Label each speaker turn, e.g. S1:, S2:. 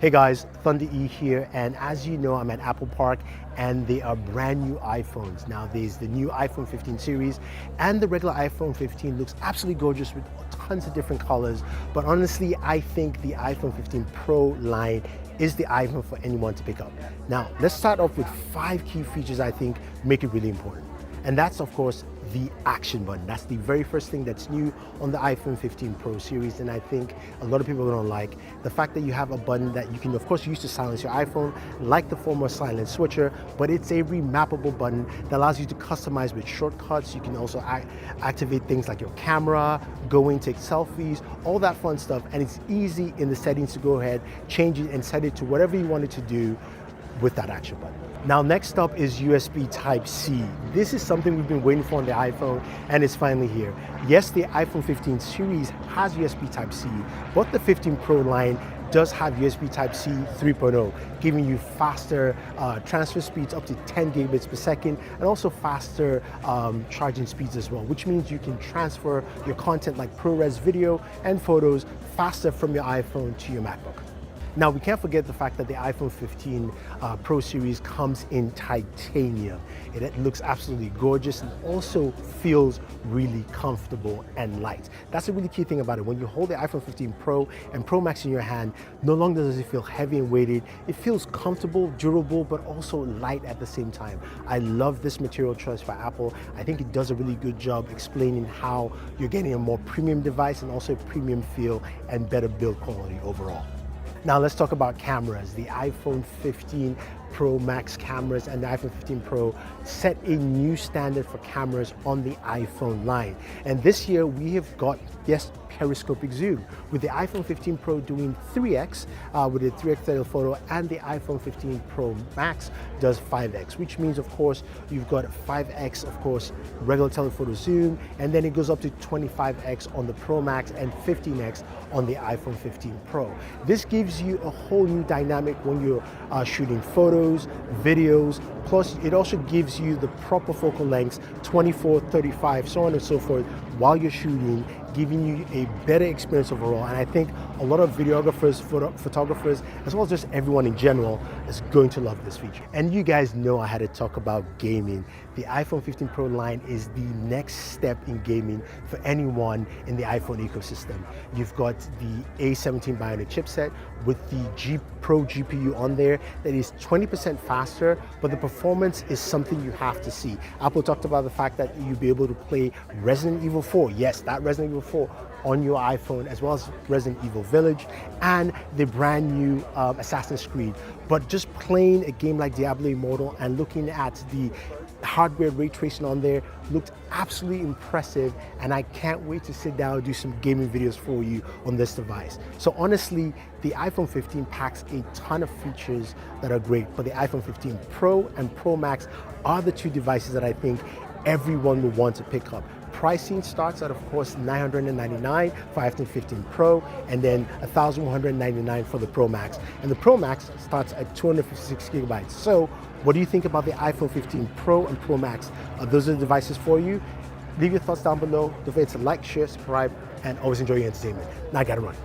S1: Hey guys, Thunder E here, and as you know, I'm at Apple Park and they are brand new iPhones. Now there's the new iPhone 15 series and the regular iPhone 15 looks absolutely gorgeous with tons of different colors. But honestly, I think the iPhone 15 Pro line is the iPhone for anyone to pick up. Now, let's start off with 5 key features I think make it really important. And that's of course the action button. That's the very first thing that's new on the iPhone 15 Pro series, and I think a lot of people are gonna like the fact that you have a button that you can of course use to silence your iPhone like the former silent switcher, but it's a remappable button that allows you to customize with shortcuts. You can also activate things like your camera, go in, take selfies, all that fun stuff, and it's easy in the settings to go ahead, change it and set it to whatever you want it to do with that action button. Now next up is USB Type-C. This is something we've been waiting for on the iPhone and it's finally here. Yes, the iPhone 15 series has USB Type-C, but the 15 Pro line does have USB Type-C 3.0, giving you faster transfer speeds up to 10 gigabits per second and also faster charging speeds as well, which means you can transfer your content like ProRes video and photos faster from your iPhone to your MacBook. Now, we can't forget the fact that the iPhone 15 Pro series comes in titanium. It looks absolutely gorgeous and also feels really comfortable and light. That's a really key thing about it. When you hold the iPhone 15 Pro and Pro Max in your hand, no longer does it feel heavy and weighted. It feels comfortable, durable, but also light at the same time. I love this material choice by Apple. I think it does a really good job explaining how you're getting a more premium device and also a premium feel and better build quality overall. Now let's talk about cameras. The iPhone 15 Pro Max cameras and the iPhone 15 Pro set a new standard for cameras on the iPhone line. And this year we have got, yes, periscopic zoom, with the iPhone 15 Pro doing 3x with a 3x telephoto, and the iPhone 15 Pro Max does 5x, which means of course you've got 5x of course regular telephoto zoom, and then it goes up to 25x on the Pro Max and 15x on the iPhone 15 Pro. This gives you a whole new dynamic when you're shooting photos, videos, plus it also gives you the proper focal lengths, 24, 35, so on and so forth, while you're shooting, giving you a better experience overall. And I think a lot of videographers, photographers, as well as just everyone in general is going to love this feature. And you guys know I had to talk about gaming. The iPhone 15 Pro line is the next step in gaming for anyone in the iPhone ecosystem. You've got the A17 Bionic chipset with the G Pro GPU on there that is 20% faster, but the performance is something you have to see. Apple talked about the fact that you'll be able to play Resident Evil 4. Yes, that Resident Evil 4 on your iPhone, as well as Resident Evil Village and the brand new Assassin's Creed. But just playing a game like Diablo Immortal and looking at the hardware ray tracing on there looked absolutely impressive, and I can't wait to sit down and do some gaming videos for you on this device. So honestly, the iPhone 15 packs a ton of features that are great, but the iPhone 15 Pro and Pro Max are the two devices that I think everyone will want to pick up. Pricing starts at, of course, $999 for iPhone 15 Pro, and then $1,199 for the Pro Max. And the Pro Max starts at 256 gigabytes. So what do you think about the iPhone 15 Pro and Pro Max? Those are the devices for you. Leave your thoughts down below. Don't forget to like, share, subscribe, and always enjoy your entertainment. Now I gotta run.